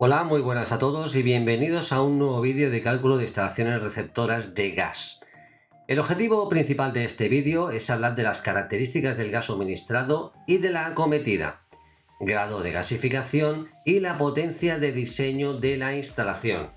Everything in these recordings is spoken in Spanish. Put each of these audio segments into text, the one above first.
Hola, muy buenas a todos y bienvenidos a un nuevo vídeo de cálculo de instalaciones receptoras de gas. El objetivo principal de este vídeo es hablar de las características del gas suministrado y de la acometida, grado de gasificación y la potencia de diseño de la instalación.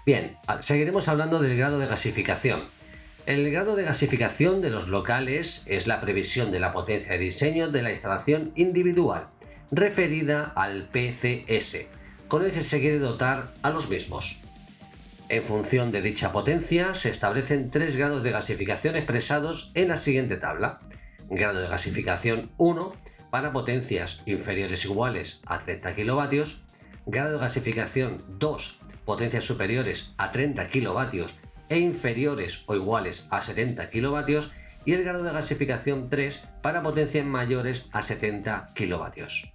Bien, seguiremos hablando del grado de gasificación. El grado de gasificación de los locales es la previsión de la potencia de diseño de la instalación individual, referida al PCS, con el que se quiere dotar a los mismos. En función de dicha potencia, se establecen tres grados de gasificación expresados en la siguiente tabla. Grado de gasificación 1 para potencias inferiores o iguales a 30 kilovatios, grado de gasificación 2, potencias superiores a 30 kilovatios e inferiores o iguales a 70 kilovatios, y el grado de gasificación 3 para potencias mayores a 70 kilovatios.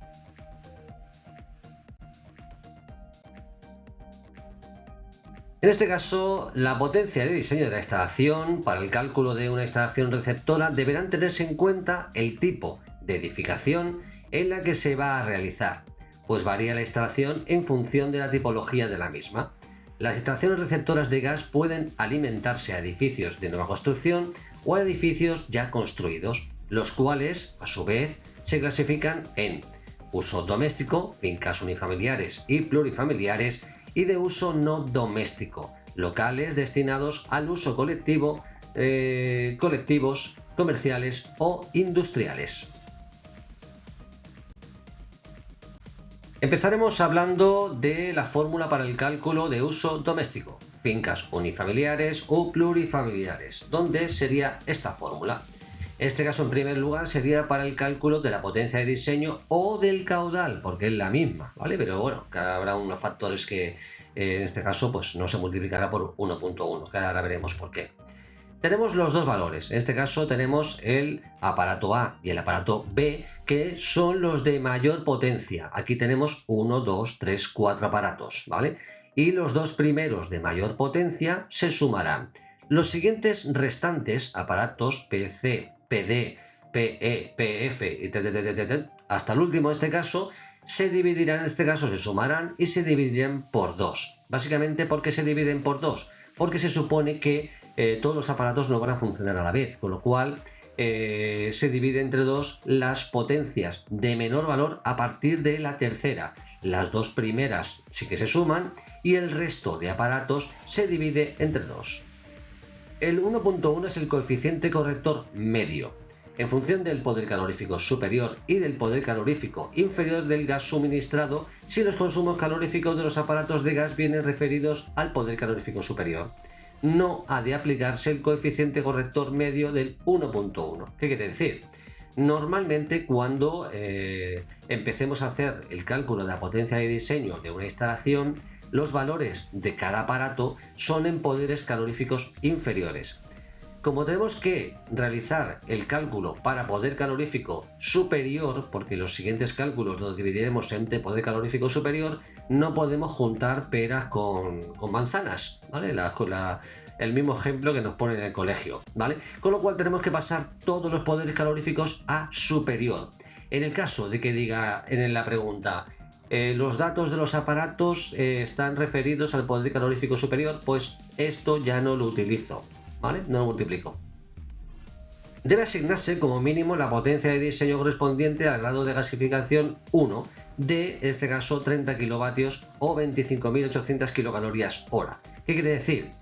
En este caso, la potencia de diseño de la instalación para el cálculo de una instalación receptora deberán tenerse en cuenta el tipo de edificación en la que se va a realizar, pues varía la instalación en función de la tipología de la misma. Las instalaciones receptoras de gas pueden alimentarse a edificios de nueva construcción o a edificios ya construidos, los cuales, a su vez, se clasifican en uso doméstico, fincas unifamiliares y plurifamiliares, y de uso no doméstico, locales destinados al uso colectivo, colectivos, comerciales o industriales. Empezaremos hablando de la fórmula para el cálculo de uso doméstico, fincas unifamiliares o plurifamiliares, donde sería esta fórmula. En este caso, en primer lugar, sería para el cálculo de la potencia de diseño o del caudal, porque es la misma, ¿vale? Pero bueno, habrá unos factores que en este caso pues no se multiplicará por 1.1, que ahora veremos por qué. Tenemos los dos valores, en este caso tenemos el aparato A y el aparato B, que son los de mayor potencia. Aquí tenemos 1, 2, 3, 4 aparatos, ¿vale? Y los dos primeros de mayor potencia se sumarán. Los siguientes restantes aparatos PC, PD, PE, PF y hasta el último en este caso, se dividirán, en este caso se sumarán y se dividirán por 2. Básicamente, ¿por qué se dividen por 2? Porque se supone que todos los aparatos no van a funcionar a la vez, con lo cual se divide entre 2 las potencias de menor valor a partir de la tercera. Las dos primeras sí que se suman y el resto de aparatos se divide entre 2. El 1.1 es el coeficiente corrector medio, en función del poder calorífico superior y del poder calorífico inferior del gas suministrado, si los consumos caloríficos de los aparatos de gas vienen referidos al poder calorífico superior. No ha de aplicarse el coeficiente corrector medio del 1.1. ¿Qué quiere decir? Normalmente cuando empecemos a hacer el cálculo de la potencia de diseño de una instalación, los valores de cada aparato son en poderes caloríficos inferiores. Como tenemos que realizar el cálculo para poder calorífico superior, porque los siguientes cálculos los dividiremos entre poder calorífico superior, no podemos juntar peras con manzanas, ¿vale? El mismo ejemplo que nos ponen en el colegio, ¿vale? Con lo cual tenemos que pasar todos los poderes caloríficos a superior. En el caso de que diga en la pregunta, los datos de los aparatos están referidos al poder calorífico superior, pues esto ya no lo utilizo, ¿vale? No lo multiplico. Debe asignarse como mínimo la potencia de diseño correspondiente al grado de gasificación 1 de, en este caso, 30 kilovatios o 25.800 kilocalorías hora. ¿Qué quiere decir?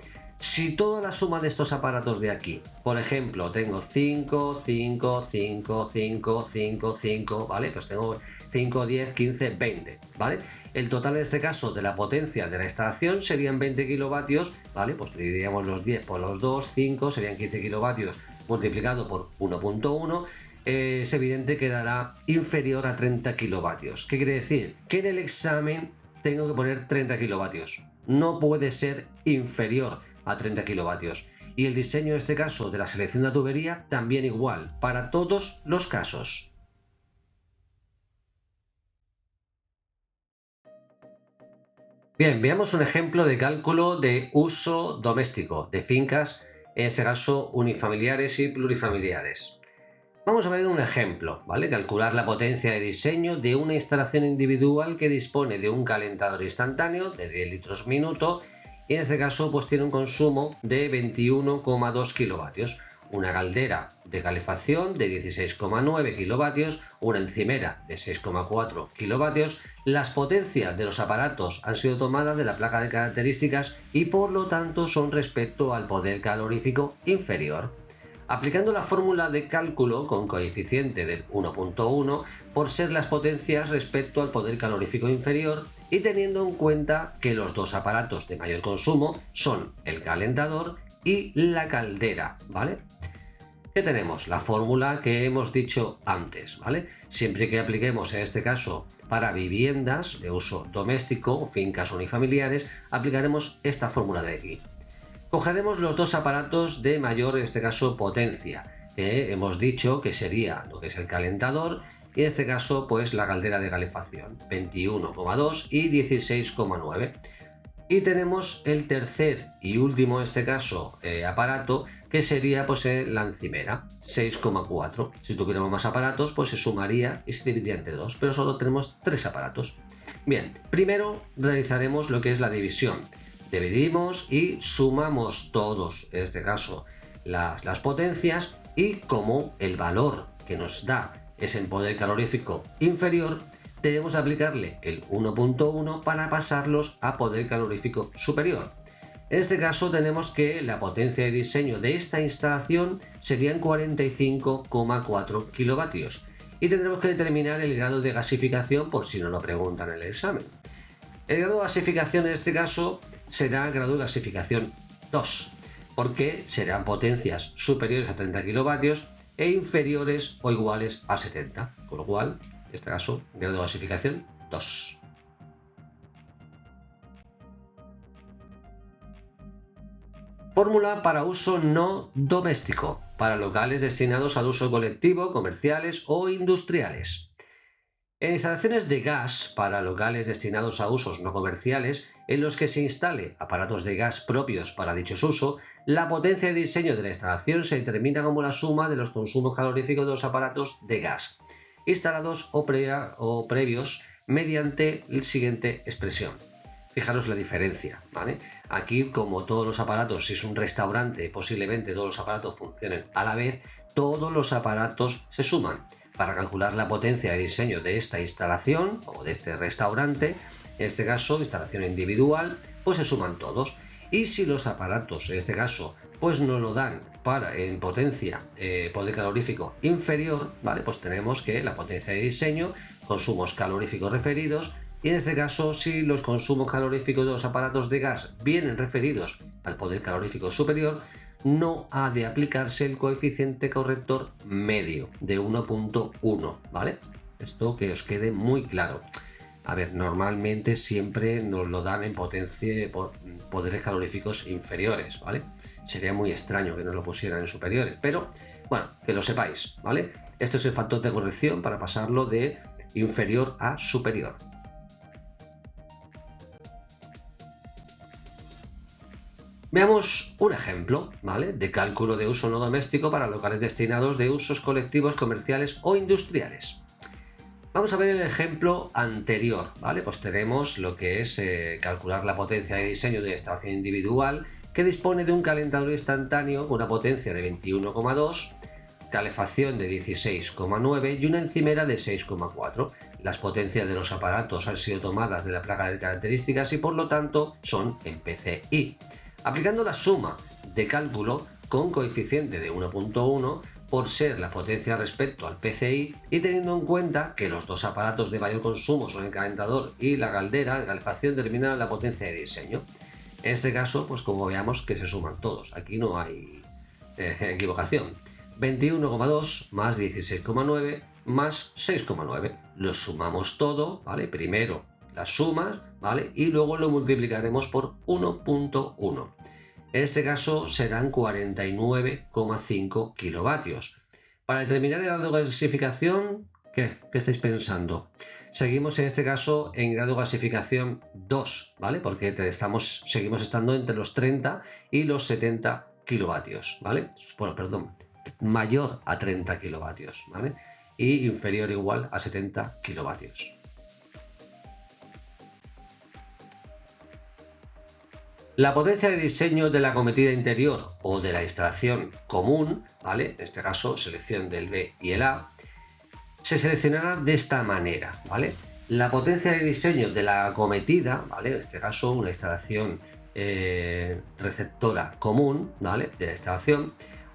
Si toda la suma de estos aparatos de aquí, por ejemplo, tengo 5, 5, 5, 5, 5, 5, ¿vale? Pues tengo 5, 10, 15, 20, ¿vale? El total en este caso de la potencia de la instalación serían 20 kilovatios, ¿vale? Pues dividiríamos los 10 por los 2, 5, serían 15 kilovatios multiplicado por 1.1, es evidente que dará inferior a 30 kilovatios. ¿Qué quiere decir? Que en el examen tengo que poner 30 kilovatios. No puede ser inferior a 30 kilovatios. Y el diseño en este caso de la selección de la tubería también igual, para todos los casos. Bien, veamos un ejemplo de cálculo de uso doméstico de fincas, en este caso unifamiliares y plurifamiliares. Vamos a ver un ejemplo, ¿vale? Calcular la potencia de diseño de una instalación individual que dispone de un calentador instantáneo de 10 litros minuto y en este caso pues tiene un consumo de 21,2 kilovatios, una caldera de calefacción de 16,9 kilovatios, una encimera de 6,4 kilovatios. Las potencias de los aparatos han sido tomadas de la placa de características y por lo tanto son respecto al poder calorífico inferior. Aplicando la fórmula de cálculo con coeficiente del 1.1 por ser las potencias respecto al poder calorífico inferior y teniendo en cuenta que los dos aparatos de mayor consumo son el calentador y la caldera, ¿vale? ¿Qué tenemos? La fórmula que hemos dicho antes, ¿vale? Siempre que apliquemos en este caso para viviendas de uso doméstico, fincas unifamiliares, aplicaremos esta fórmula de aquí. Cogeremos los dos aparatos de mayor, en este caso, potencia, que hemos dicho que sería lo que es el calentador y en este caso pues la caldera de calefacción, 21,2 y 16,9. Y tenemos el tercer y último, en este caso, aparato, que sería pues la encimera, 6,4. Si tuviéramos más aparatos, pues se sumaría y se dividiría entre dos, pero solo tenemos tres aparatos. Bien, primero realizaremos lo que es la división. Dividimos y sumamos todos, en este caso, las potencias y como el valor que nos da es en poder calorífico inferior, debemos aplicarle el 1.1 para pasarlos a poder calorífico superior. En este caso tenemos que la potencia de diseño de esta instalación serían 45,4 kilovatios y tendremos que determinar el grado de gasificación por si no lo preguntan en el examen. El grado de gasificación en este caso será grado de gasificación 2, porque serán potencias superiores a 30 kilovatios e inferiores o iguales a 70, con lo cual, en este caso, grado de gasificación 2. Fórmula para uso no doméstico, para locales destinados al uso colectivo, comerciales o industriales. En instalaciones de gas para locales destinados a usos no comerciales, en los que se instale aparatos de gas propios para dichos usos, la potencia de diseño de la instalación se determina como la suma de los consumos caloríficos de los aparatos de gas, instalados o previos mediante la siguiente expresión. Fijaros la diferencia, ¿vale? Aquí, como todos los aparatos, si es un restaurante, posiblemente todos los aparatos funcionen a la vez, todos los aparatos se suman. Para calcular la potencia de diseño de esta instalación o de este restaurante, en este caso instalación individual, pues se suman todos. Y si los aparatos, en este caso, pues nos lo dan para en potencia, poder calorífico inferior, ¿vale? Pues tenemos que la potencia de diseño, consumos caloríficos referidos, y en este caso, si los consumos caloríficos de los aparatos de gas vienen referidos al poder calorífico superior, no ha de aplicarse el coeficiente corrector medio de 1.1, ¿vale? Esto que os quede muy claro. A ver, normalmente siempre nos lo dan en potencia, poderes caloríficos inferiores, ¿vale? Sería muy extraño que nos lo pusieran en superiores, pero bueno, que lo sepáis, ¿vale? Este es el factor de corrección para pasarlo de inferior a superior. Veamos un ejemplo, ¿vale?, de cálculo de uso no doméstico para locales destinados de usos colectivos, comerciales o industriales. Vamos a ver el ejemplo anterior, ¿vale? Pues tenemos lo que es calcular la potencia de diseño de la instalación individual que dispone de un calentador instantáneo con una potencia de 21,2, calefacción de 16,9 y una encimera de 6,4. Las potencias de los aparatos han sido tomadas de la placa de características y por lo tanto son en PCI. Aplicando la suma de cálculo con coeficiente de 1.1 por ser la potencia respecto al PCI y teniendo en cuenta que los dos aparatos de mayor consumo son el calentador y la caldera de calefacción, determinan la potencia de diseño. En este caso, pues como veamos que se suman todos, aquí no hay equivocación. 21,2 más 16,9 más 6,9. Lo sumamos todo, ¿vale? Primero las sumas, ¿vale? Y luego lo multiplicaremos por 1.1. En este caso serán 49,5 kilovatios. Para determinar el grado de gasificación, ¿Qué estáis pensando? Seguimos en este caso en grado de gasificación 2, ¿vale? Porque seguimos estando entre los 30 y los 70 kilovatios, ¿vale? Bueno, perdón, mayor a 30 kilovatios, ¿vale? Y inferior o igual a 70 kilovatios. La potencia de diseño de la acometida interior o de la instalación común, ¿vale? En este caso, selección del B y el A, se seleccionará de esta manera, ¿vale? La potencia de diseño de la acometida, ¿vale? En este caso, una instalación receptora común, ¿vale? De la instalación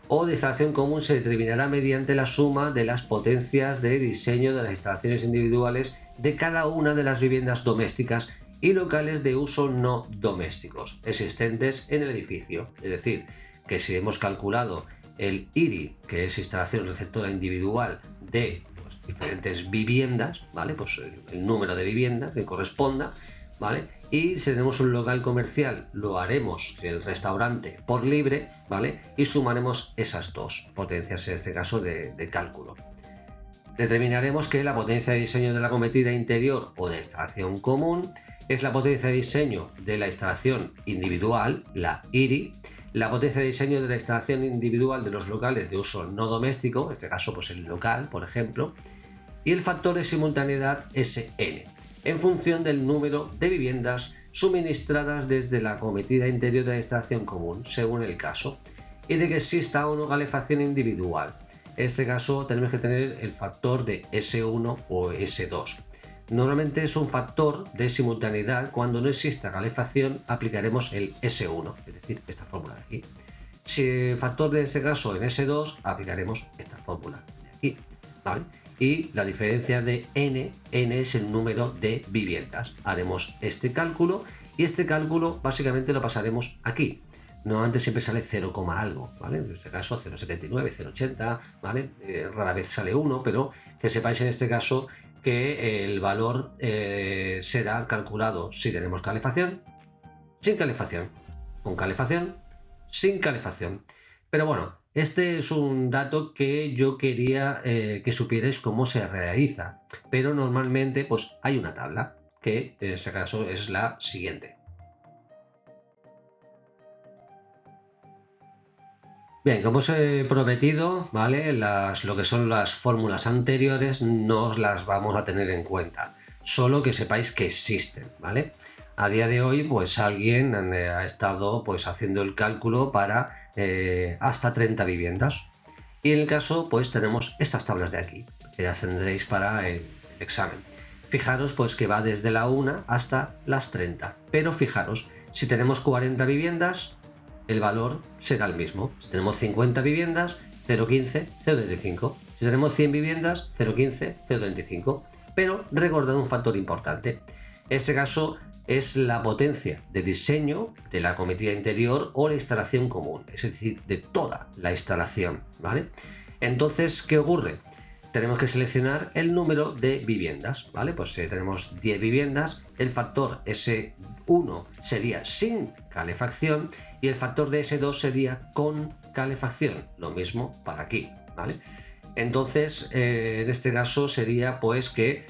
o de instalación común se determinará mediante la suma de las potencias de diseño de las instalaciones individuales de cada una de las viviendas domésticas y locales de uso no domésticos existentes en el edificio. Es decir, que si hemos calculado el IRI, que es instalación receptora individual de diferentes viviendas, ¿vale? Pues el número de viviendas que corresponda, ¿vale? Y si tenemos un local comercial, lo haremos el restaurante por libre, ¿vale? Y sumaremos esas dos potencias, en este caso de cálculo. Determinaremos que la potencia de diseño de la acometida interior o de instalación común es la potencia de diseño de la instalación individual, la IRI, la potencia de diseño de la instalación individual de los locales de uso no doméstico, en este caso pues el local, por ejemplo, y el factor de simultaneidad SN, en función del número de viviendas suministradas desde la acometida interior de la instalación común, según el caso, y de que exista o no calefacción individual. En este caso tenemos que tener el factor de S1 o S2. Normalmente es un factor de simultaneidad. Cuando no exista calefacción aplicaremos el S1, es decir, esta fórmula de aquí. Si el factor de este caso en S2 aplicaremos esta fórmula de aquí, ¿vale? Y la diferencia de N es el número de viviendas. Haremos este cálculo y este cálculo básicamente lo pasaremos aquí. Normalmente siempre sale 0, algo, ¿vale? En este caso 0,79, 0,80, ¿vale? Rara vez sale 1, pero que sepáis en este caso que el valor será calculado si tenemos calefacción, sin calefacción, con calefacción, sin calefacción. Pero bueno, este es un dato que yo quería que supierais cómo se realiza, pero normalmente pues hay una tabla que en este caso es la siguiente. Bien, como os he prometido, ¿vale? Lo que son las fórmulas anteriores no os las vamos a tener en cuenta, solo que sepáis que existen, ¿vale? A día de hoy, pues alguien ha estado pues haciendo el cálculo para hasta 30 viviendas. Y en el caso, pues tenemos estas tablas de aquí, que las tendréis para el examen. Fijaros pues que va desde la 1 hasta las 30, pero fijaros, si tenemos 40 viviendas, el valor será el mismo. Si tenemos 50 viviendas, 0,15, 0,35. Si tenemos 100 viviendas, 0,15, 0,35. Pero recordad un factor importante. En este caso es la potencia de diseño de la acometida interior o la instalación común, es decir, de toda la instalación, ¿vale? Entonces, ¿qué ocurre? Tenemos que seleccionar el número de viviendas, ¿vale? Pues si tenemos 10 viviendas, el factor S1 sería sin calefacción y el factor de S2 sería con calefacción. Lo mismo para aquí, ¿vale? Entonces, en este caso sería pues que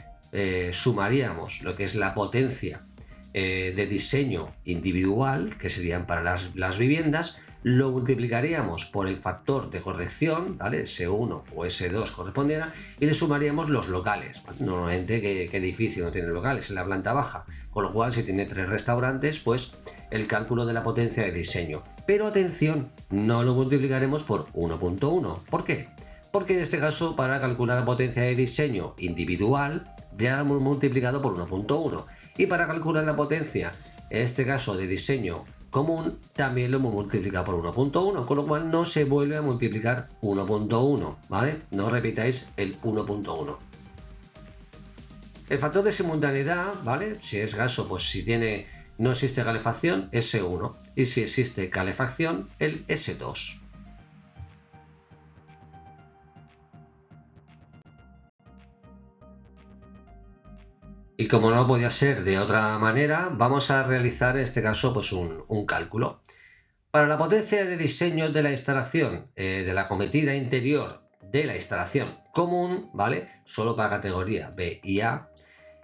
sumaríamos lo que es la potencia de diseño individual, que serían para las viviendas, lo multiplicaríamos por el factor de corrección, ¿vale? S1 o S2 correspondiera, y le sumaríamos los locales, ¿vale? Normalmente, ¿qué edificio no tiene locales? En la planta baja, con lo cual si tiene 3 restaurantes, pues el cálculo de la potencia de diseño. Pero atención, no lo multiplicaremos por 1.1. ¿Por qué? Porque en este caso, para calcular la potencia de diseño individual, ya lo hemos multiplicado por 1.1. Y para calcular la potencia, en este caso de diseño común, también lo hemos multiplicado por 1.1, con lo cual no se vuelve a multiplicar 1.1, ¿vale? No repitáis el 1.1. El factor de simultaneidad, ¿vale? Si es gaso, pues si no existe calefacción, S1. Y si existe calefacción, el S2. Y como no podía ser de otra manera, vamos a realizar en este caso pues un cálculo. Para la potencia de diseño de la instalación de la acometida interior de la instalación común, ¿vale? Solo para categoría B y A.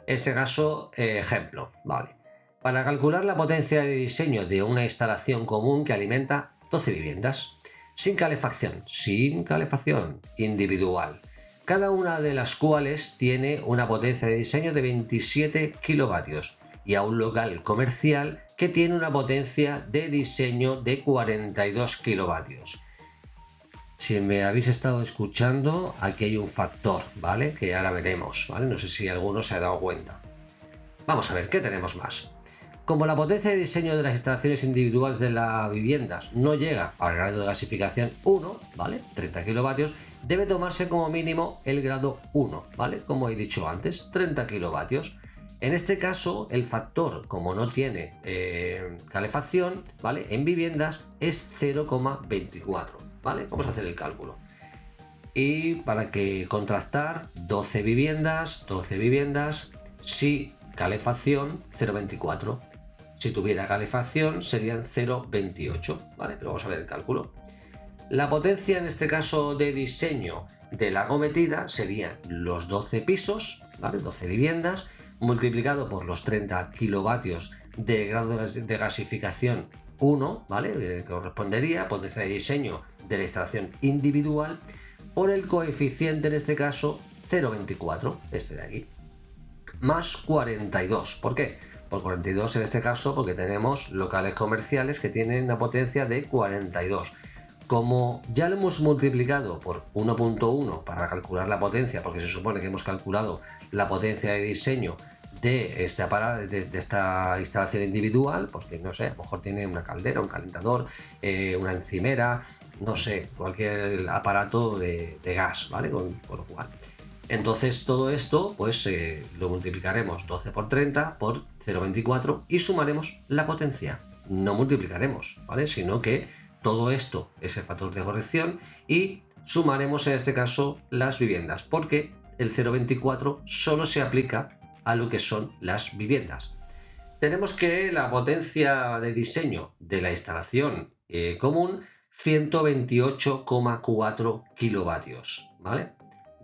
En este caso, ejemplo, ¿vale? Para calcular la potencia de diseño de una instalación común que alimenta 12 viviendas, sin calefacción individual, cada una de las cuales tiene una potencia de diseño de 27 kilovatios, y a un local comercial que tiene una potencia de diseño de 42 kilovatios. Si me habéis estado escuchando, aquí hay un factor, ¿vale? Que ahora veremos, ¿vale? No sé si alguno se ha dado cuenta. Vamos a ver, ¿qué tenemos más? Como la potencia de diseño de las instalaciones individuales de las viviendas no llega al grado de gasificación 1, ¿vale? 30 kilovatios, debe tomarse como mínimo el grado 1, ¿vale? Como he dicho antes, 30 kilovatios. En este caso, el factor, como no tiene calefacción, ¿vale? En viviendas es 0,24, ¿vale? Vamos a hacer el cálculo. Y para que contrastar, 12 viviendas, si calefacción, 0,24. Si tuviera calefacción serían 0,28, ¿vale? Pero vamos a ver el cálculo. La potencia en este caso de diseño de la acometida serían los 12 pisos, ¿vale? 12 viviendas, multiplicado por los 30 kilovatios de grado de gasificación 1, ¿vale? Que correspondería potencia de diseño de la instalación individual, por el coeficiente en este caso 0,24, este de aquí, más 42. ¿Por qué? Por 42 en este caso porque tenemos locales comerciales que tienen una potencia de 42. Como ya lo hemos multiplicado por 1.1 para calcular la potencia, porque se supone que hemos calculado la potencia de diseño de este aparato, de esta instalación individual, pues que no sé, a lo mejor tiene una caldera, un calentador, una encimera, no sé, cualquier aparato de gas, ¿vale? Con lo cual, entonces todo esto pues lo multiplicaremos 12 por 30 por 0,24 y sumaremos la potencia. No multiplicaremos, ¿vale? Sino que todo esto es el factor de corrección y sumaremos en este caso las viviendas, porque el 0,24 solo se aplica a lo que son las viviendas. Tenemos que la potencia de diseño de la instalación común, 128,4 kilovatios, ¿vale?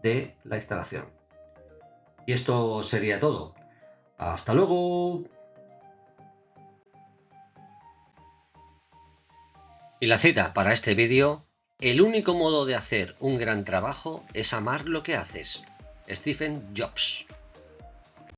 De la instalación. Y esto sería todo. ¡Hasta luego! Y la cita para este vídeo: el único modo de hacer un gran trabajo es amar lo que haces. Steve Jobs.